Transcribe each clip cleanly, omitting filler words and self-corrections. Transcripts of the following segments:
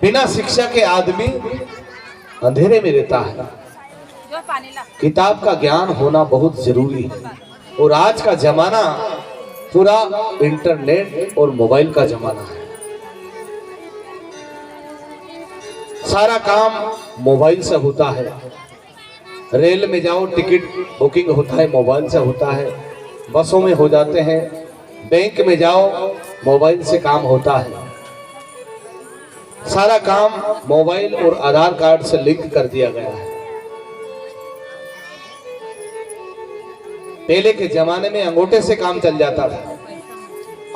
बिना शिक्षा के आदमी अंधेरे में रहता है। किताब का ज्ञान होना बहुत जरूरी है। और आज का जमाना पूरा इंटरनेट और मोबाइल का जमाना है। सारा काम मोबाइल से होता है। रेल में जाओ, टिकट बुकिंग होता है मोबाइल से होता है, बसों में हो जाते हैं, बैंक में जाओ मोबाइल से काम होता है। सारा काम मोबाइल और आधार कार्ड से लिंक कर दिया गया है। पहले के जमाने में अंगूठे से काम चल जाता था।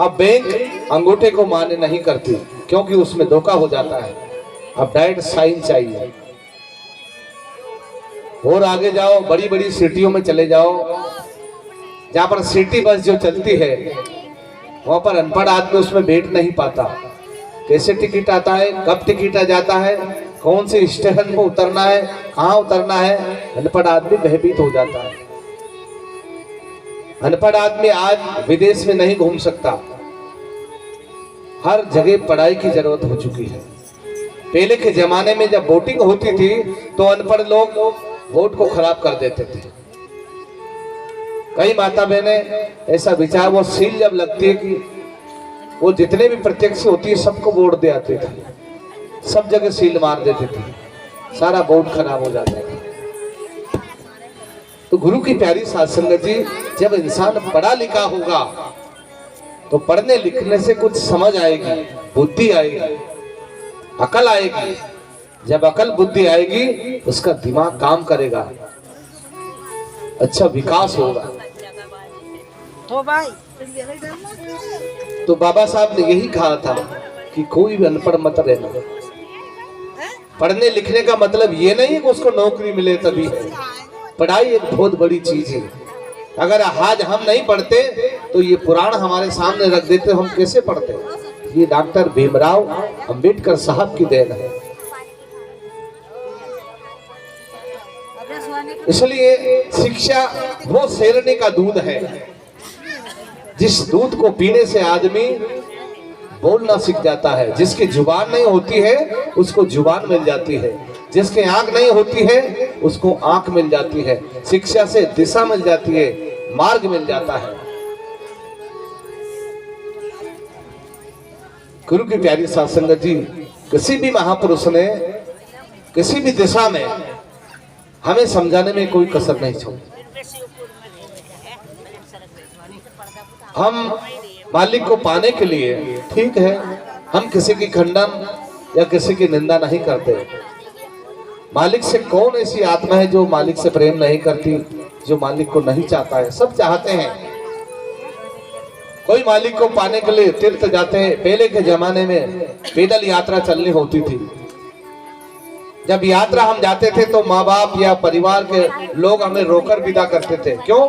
अब बैंक अंगूठे को मान्य नहीं करती क्योंकि उसमें धोखा हो जाता है। अब डायरेक्ट साइन चाहिए। और आगे जाओ, बड़ी बड़ी सिटियों में चले जाओ, जहां पर सिटी बस जो चलती है वहां पर अनपढ़ आदमी उसमें बैठ नहीं पाता। कैसे टिकट आता है, कब टिकट आ जाता है, कौन से स्टेशन पर उतरना है, कहाँ उतरना है, अनपढ़ आदमी भयभीत हो जाता है। अनपढ़ आदमी आज विदेश में नहीं घूम सकता। हर जगह पढ़ाई की जरूरत हो चुकी है। पहले के जमाने में जब वोटिंग होती थी तो अनपढ़ लोग वोट को खराब कर देते थे। कई माता बहने ऐसा विचार, वो सील जब लगती है कि वो जितने भी प्रत्यक्ष होती है सबको वोट दे आते थे, सब जगह सील मार देते थे, सारा वोट खराब हो जाता था। तो गुरु की प्यारी साध संगत जी, जब इंसान पढ़ा लिखा होगा तो पढ़ने लिखने से कुछ समझ आएगी, बुद्धि आएगी, अकल आएगी। जब अकल बुद्धि आएगी उसका दिमाग काम करेगा, अच्छा विकास होगा। तो बाबा साहब ने यही कहा था कि कोई भी अनपढ़ मत रहना। पढ़ने लिखने का मतलब ये नहीं है कि उसको नौकरी मिले तभी है। पढ़ाई एक बहुत बड़ी चीज है। अगर आज हम नहीं पढ़ते तो ये पुराण हमारे सामने रख देते, हम कैसे पढ़ते? ये डॉक्टर भीमराव अंबेडकर साहब की देन है। इसलिए शिक्षा वो शेरनी का दूध है, जिस दूध को पीने से आदमी बोलना सीख जाता है। जिसकी जुबान नहीं होती है उसको जुबान मिल जाती है, जिसकी आंख नहीं होती है उसको आंख मिल जाती है। शिक्षा से दिशा मिल जाती है, मार्ग मिल जाता है। गुरु की प्यारी साध संगत जी, किसी भी महापुरुष ने किसी भी दिशा में हमें समझाने में कोई कसर नहीं छोड़ी। हम मालिक को पाने के लिए, ठीक है, हम किसी की खंडन या किसी की निंदा नहीं करते। मालिक से कौन ऐसी आत्मा है जो मालिक से प्रेम नहीं करती, जो मालिक को नहीं चाहता है? सब चाहते हैं। कोई मालिक को पाने के लिए तीर्थ जाते हैं। पहले के जमाने में पैदल यात्रा चलनी होती थी। जब यात्रा हम जाते थे तो माँ बाप या परिवार के लोग हमें रोकर विदा करते थे। क्यों?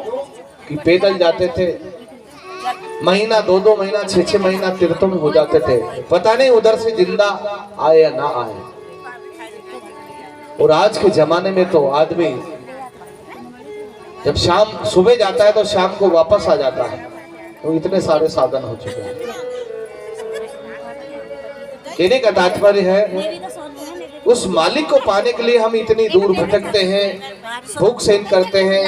कि पैदल जाते थे। महीना, 2-2 महीना, 6-6 महीना तीर्थों में हो जाते थे, पता नहीं उधर से जिंदा आए या ना आए। और आज के जमाने में तो आदमी जब शाम सुबह जाता है तो शाम को वापस आ जाता है। तो इतने सारे साधन हो चुके हैं। कहने का तात्पर्य है, उस मालिक को पाने के लिए हम इतनी दूर भटकते हैं, भूख सहन करते हैं,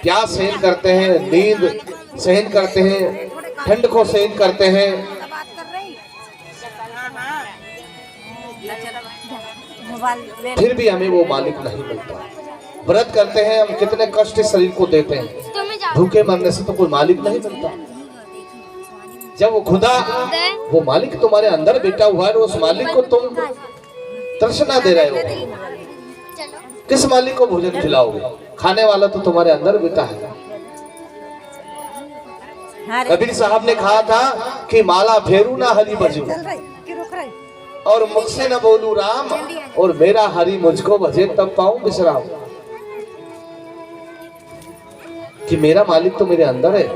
प्यास सहन करते हैं, नींद सहन करते हैं, ठंड को सहन करते हैं। फिर भी हमें वो मालिक नहीं मिलता। व्रत करते हैं हम, कितने कष्ट शरीर को देते हैं, भूखे मरने से तो कोई मालिक नहीं मिलता। जब वो खुदा, वो मालिक तुम्हारे अंदर बैठा हुआ है, उस मालिक को तुम तृष्णा दे रहे हो, किस मालिक को भोजन खिलाओगे? खाने वाला तो तुम्हारे अंदर बैठा है। कबीर साहब ने कहा था कि माला फेरू ना हरि भजू, और मुख से न बोलू राम, और मेरा हरि मुझको भजे तब पाऊं विश्राम। कि मेरा मालिक तो मेरे अंदर है।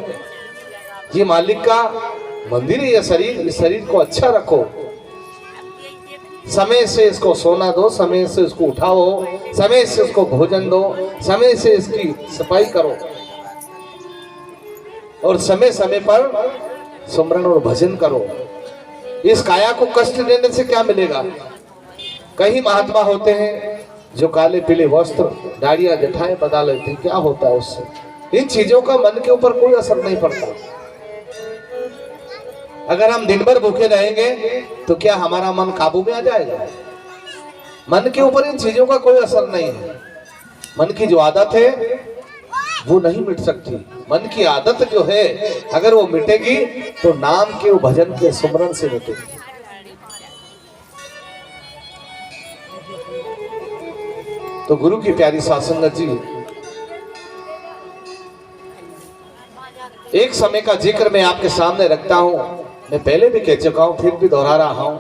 ये मालिक का मंदिर है ये शरीर। इस शरीर को अच्छा रखो, समय से इसको सोना दो, समय से इसको उठाओ, समय से इसको भोजन दो, समय से इसकी सफाई करो, और समय समय पर सुमरन और भजन करो। इस काया को कष्ट देने से क्या मिलेगा? कई महात्मा होते हैं जो काले पीले वस्त्र दाढ़ियां जटाएं बना लेते हैं, क्या होता है उससे? इन चीजों का मन के ऊपर कोई असर नहीं पड़ता। अगर हम दिन भर भूखे रहेंगे तो क्या हमारा मन काबू में आ जाएगा? मन के ऊपर इन चीजों का कोई असर नहीं है। मन की जो आदत है वो नहीं मिट सकती। मन की आदत जो है अगर वो मिटेगी तो नाम के, भजन के, सुमरन से मिटेगी। तो गुरु की प्यारी साध संगत जी, एक समय का जिक्र मैं आपके सामने रखता हूं। मैं पहले भी कह चुका हूं, फिर भी दोहरा रहा हूं।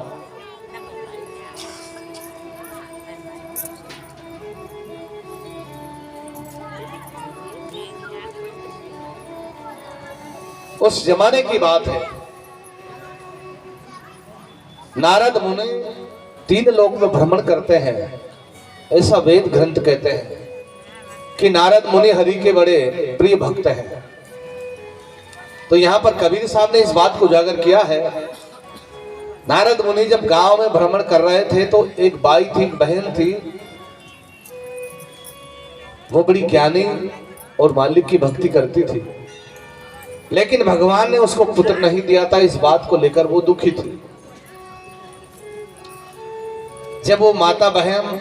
उस जमाने की बात है, नारद मुनि 3 लोक में भ्रमण करते हैं। ऐसा वेद ग्रंथ कहते हैं कि नारद मुनि हरि के बड़े प्रिय भक्त हैं। तो यहां पर कबीर साहब ने इस बात को उजागर किया है। नारद मुनि जब गांव में भ्रमण कर रहे थे तो एक बाई थी, एक बहन थी, वो बड़ी ज्ञानी और मालिक की भक्ति करती थी, लेकिन भगवान ने उसको पुत्र नहीं दिया था। इस बात को लेकर वो दुखी थी। जब वो माता बहन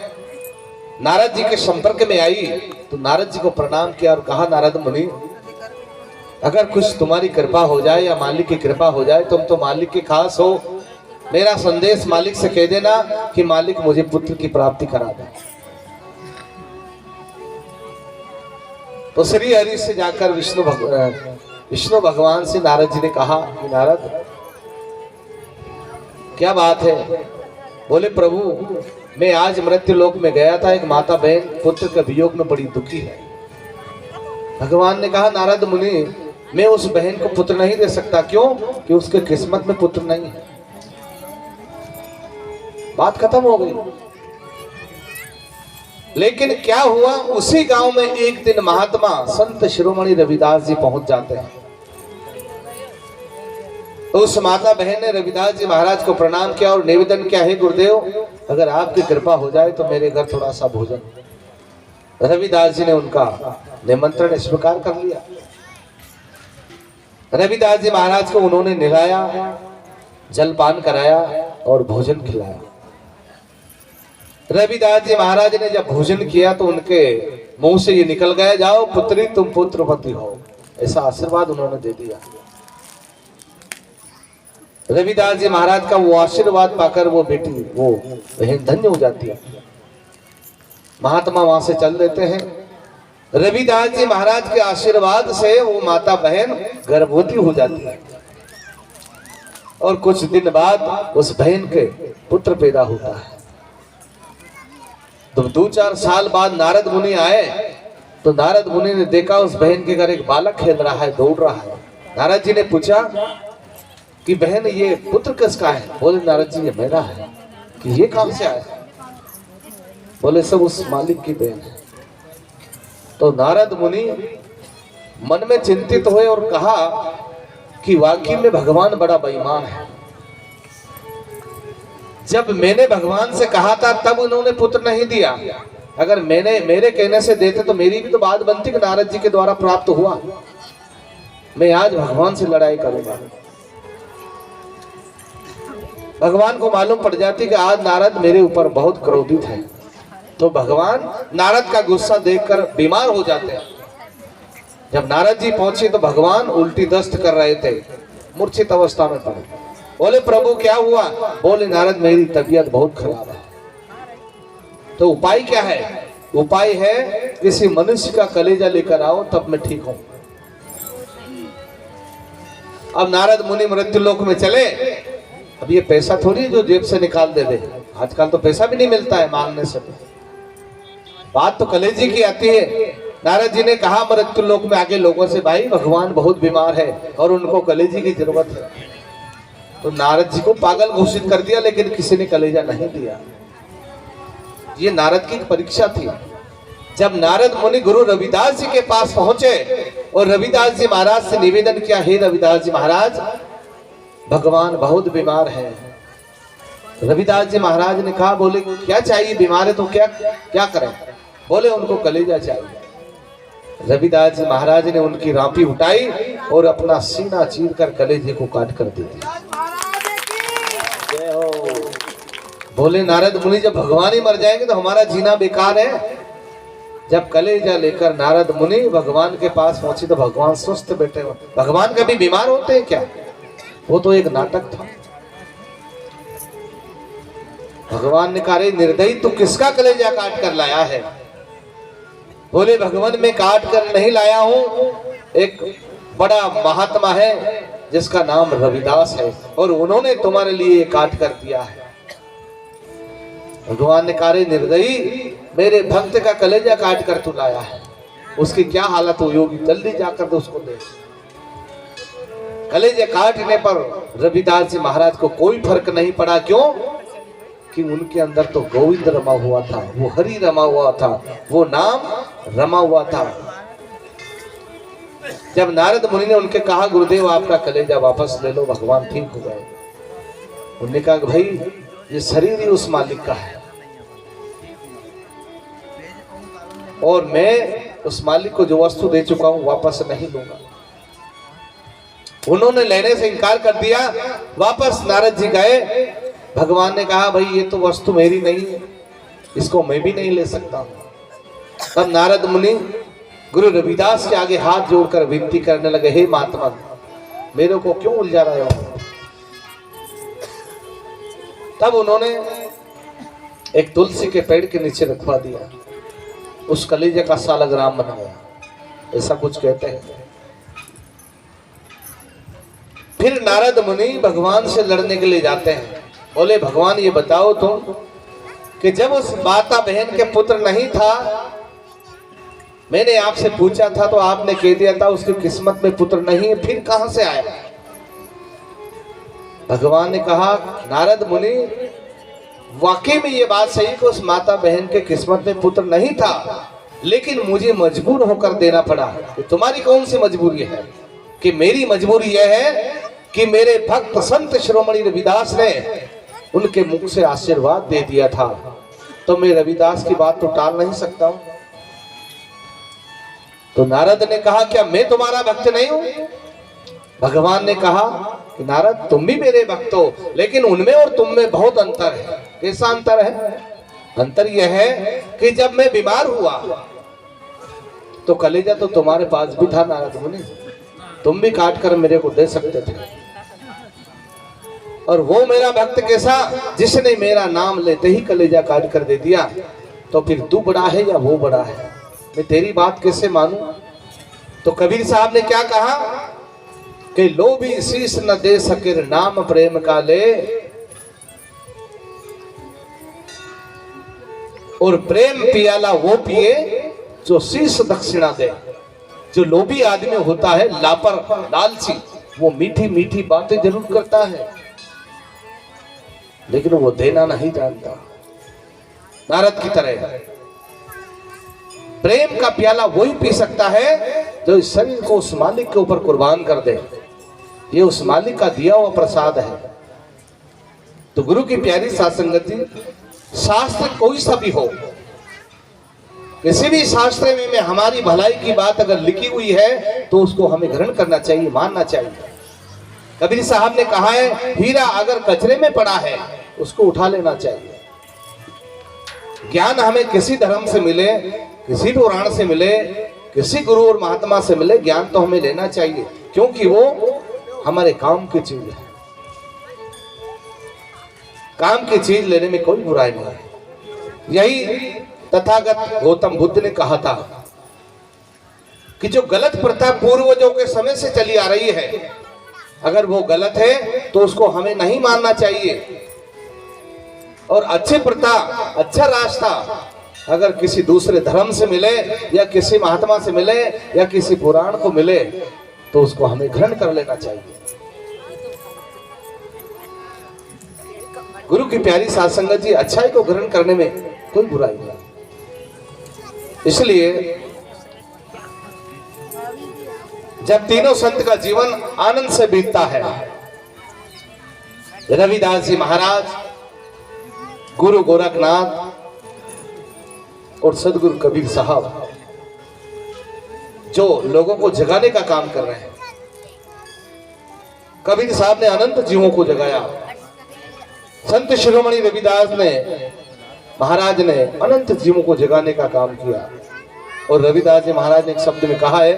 नारद जी के संपर्क में आई तो नारद जी को प्रणाम किया और कहा, नारद मुनि, अगर कुछ तुम्हारी कृपा हो जाए या मालिक की कृपा हो जाए, तुम तो मालिक के खास हो, मेरा संदेश मालिक से कह देना कि मालिक मुझे पुत्र की प्राप्ति करा दे। तो श्री हरि से जाकर विष्णु भगवान से नारद जी ने कहा कि नारद, क्या बात है? बोले, प्रभु, मैं आज मृत्यु लोक में गया था, एक माता बहन पुत्र के वियोग में बड़ी दुखी है। भगवान ने कहा, नारद मुनि, मैं उस बहन को पुत्र नहीं दे सकता। क्यों? कि उसके किस्मत में पुत्र नहीं है। बात खत्म हो गई। लेकिन क्या हुआ, उसी गांव में एक दिन महात्मा संत शिरोमणि रविदास जी पहुंच जाते हैं। तो उस माता बहन ने रविदास जी महाराज को प्रणाम किया और निवेदन किया, है गुरुदेव, अगर आपकी कृपा हो जाए तो मेरे घर थोड़ा सा भोजन। रविदास जी ने उनका निमंत्रण स्वीकार कर लिया। रविदास जी महाराज को उन्होंने नहलाया, जलपान कराया और भोजन खिलाया। रविदास जी महाराज ने जब भोजन किया तो उनके मुंह से ये निकल गया, जाओ पुत्री, तुम पुत्रवती हो। ऐसा आशीर्वाद उन्होंने दे दिया। रविदास जी महाराज का वो आशीर्वाद पाकर वो बेटी, वो बहन धन्य हो जाती है। महात्मा वहां से चल देते हैं। रविदास जी महाराज के आशीर्वाद से वो माता बहन गर्भवती हो जाती है और कुछ दिन बाद उस बहन के पुत्र पैदा होता है। तो 2-4 साल बाद नारद मुनि आए तो नारद मुनि ने देखा उस बहन के घर एक बालक खेल रहा है, दौड़ रहा है। नारद जी ने पूछा कि बहन, ये पुत्र किसका है? बोले, नारद जी, ये मेरा है। कि ये कहां से आया? बोले, सब उस मालिक की बहन है। तो नारद मुनि मन में चिंतित हुए और कहा कि वाकई में भगवान बड़ा बेईमान है। जब मैंने भगवान से कहा था तब उन्होंने पुत्र नहीं दिया। अगर मैंने मेरे कहने से देते तो मेरी भी तो बात बनती कि नारद जी के द्वारा प्राप्त हुआ। मैं आज भगवान से लड़ाई करूंगा। भगवान को मालूम पड़ जाती कि आज नारद मेरे ऊपर बहुत क्रोधित है, तो भगवान नारद का गुस्सा देखकर बीमार हो जाते हैं। जब नारद जी पहुंचे तो भगवान उल्टी दस्त कर रहे थे, मूर्छित अवस्था में पड़े। बोले, प्रभु क्या हुआ? बोले, नारद, मेरी तबीयत बहुत खराब है। तो उपाय क्या है? उपाय है किसी मनुष्य का कलेजा लेकर आओ, तब मैं ठीक हूं। अब नारद मुनि मृत्यु लोक में चले। अब ये पैसा थोड़ी जो जेब से निकाल दे, आजकल तो पैसा भी नहीं मिलता है मांगने से। बात तो कलेजे की आती है। नारद जी ने कहा मृत्यु लोक में आगे लोगों से, भाई भगवान बहुत बीमार है और उनको कलेजे की जरूरत है। तो नारद जी को पागल घोषित कर दिया, लेकिन किसी ने कलेजा नहीं दिया। ये नारद की परीक्षा थी। जब नारद मुनि गुरु रविदास जी के पास पहुंचे और रविदास जी महाराज से निवेदन किया, हे रविदास जी महाराज, भगवान बहुत बीमार है, रविदास जी महाराज ने कहा, बोले क्या चाहिए, बीमार है तो क्या क्या करें? बोले उनको कलेजा चाहिए। रविदास जी महाराज ने उनकी रापी उठाई और अपना सीना चीर कर कलेजे को काट कर दे दिया। बोले नारद मुनि, जब भगवान ही मर जाएंगे तो हमारा जीना बेकार है। जब कलेजा लेकर नारद मुनि भगवान के पास पहुंचे तो भगवान सुस्त बैठे हुए। भगवान कभी बीमार होते हैं क्या? वो तो एक नाटक था। भगवान ने कहा, निर्दयी तू किसका कलेजा काट कर लाया है? बोले भगवान मैं काट कर नहीं लाया हूं, एक बड़ा महात्मा है जिसका नाम रविदास है और उन्होंने तुम्हारे लिए काट कर दिया है। भगवान ने कहा, निर्दयी मेरे भक्त का कलेजा काट कर तू लाया है, उसकी क्या हालत हुई होगी, जल्दी जाकर तो उसको दे। कलेजे काटने पर रविदास जी महाराज को कोई फर्क नहीं पड़ा। क्यों? कि उनके अंदर तो गोविंद रमा हुआ था, वो हरि रमा हुआ था, वो नाम रमा हुआ था। जब नारद मुनि ने उनके कहा, गुरुदेव आपका कलेजा वापस ले लो, भगवान ठीक हो गए। उन्होंने कहा, भाई ये शरीर ही उस मालिक का है और मैं उस मालिक को जो वस्तु दे चुका हूं वापस नहीं लूंगा। उन्होंने लेने से इनकार कर दिया। वापस नारद जी गए। भगवान ने कहा, भाई ये तो वस्तु मेरी नहीं है, इसको मैं भी नहीं ले सकता। तब नारद मुनि गुरु रविदास के आगे हाथ जोड़कर विनती करने लगे, हे महात्मा मेरे को क्यों उलझा रहे हो? तब उन्होंने एक तुलसी के पेड़ के नीचे रखवा दिया, उस कलेजे का सालग्राम बन गया, ऐसा कुछ कहते हैं। फिर नारद मुनि भगवान से लड़ने के लिए जाते हैं। बोले भगवान ये बताओ तुम कि जब उस माता बहन के पुत्र नहीं था, मैंने आपसे पूछा था तो आपने कह दिया था उसकी किस्मत में पुत्र नहीं है, फिर कहां से आया? भगवान ने कहा, नारद मुनि वाकई में ये बात सही कि उस माता बहन के किस्मत में पुत्र नहीं था, लेकिन मुझे मजबूर होकर देना पड़ा। कि तुम्हारी कौन सी मजबूरी है? कि मेरी मजबूरी यह है कि मेरे भक्त संत शिरोमणि रविदास ने उनके मुख से आशीर्वाद दे दिया था, तो मैं रविदास की बात तो टाल नहीं सकता हूं। तो नारद ने कहा, क्या मैं तुम्हारा भक्त नहीं हूं? भगवान ने कहा कि नारद तुम भी मेरे भक्त हो, लेकिन उनमें और तुम में बहुत अंतर है। कैसा अंतर है? अंतर यह है कि जब मैं बीमार हुआ तो कलेजा तो तुम्हारे पास भी था नारद मुनि, तुम भी काट कर मेरे को दे सकते थे। और वो मेरा भक्त कैसा, जिसने मेरा नाम लेते ही कलेजा काट कर दे दिया। तो फिर तू बड़ा है या वो बड़ा है? मैं तेरी बात कैसे मानूं? तो कबीर साहब ने क्या कहा कि लोभी शीश न दे सके नाम प्रेम का ले, और प्रेम पियाला वो पिए जो शीश दक्षिणा दे। जो लोभी आदमी होता है, लापर लालची, वो मीठी मीठी बातें जरूर करता है लेकिन वो देना नहीं जानता। नारद की तरह प्रेम का प्याला वही पी सकता है जो इस शरीर को उस मालिक के ऊपर कुर्बान कर दे। ये उस मालिक का दिया हुआ प्रसाद है। तो गुरु की प्यारी साध संगत जी, शास्त्र कोई सा भी हो, किसी भी शास्त्र में हमारी भलाई की बात अगर लिखी हुई है तो उसको हमें ग्रहण करना चाहिए, मानना चाहिए। कबीर साहब ने कहा है, हीरा अगर कचरे में पड़ा है उसको उठा लेना चाहिए। ज्ञान हमें किसी धर्म से मिले, किसी पुराण से मिले, किसी गुरु और महात्मा से मिले, ज्ञान तो हमें लेना चाहिए, क्योंकि वो हमारे काम की चीज है। काम की चीज लेने में कोई बुराई नहीं है। यही तथागत गौतम बुद्ध ने कहा था कि जो गलत प्रथा पूर्वजों के समय से चली आ रही है, अगर वो गलत है तो उसको हमें नहीं मानना चाहिए। और अच्छी प्रथा, अच्छा रास्ता अगर किसी दूसरे धर्म से मिले या किसी महात्मा से मिले या किसी पुराण को मिले तो उसको हमें ग्रहण कर लेना चाहिए। गुरु की प्यारी साध संगत जी, अच्छाई को ग्रहण करने में कोई बुराई नहीं। इसलिए जब तीनों संत का जीवन आनंद से बीतता है, रविदास जी महाराज गुरु गोरखनाथ और सदगुरु कबीर साहब जो लोगों को जगाने का काम कर रहे हैं। कबीर साहब ने अनंत जीवों को जगाया, संत शिरोमणि रविदास ने, महाराज ने अनंत जीवों को जगाने का काम किया। और रविदास जी महाराज ने एक शब्द में कहा है,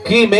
कि मैं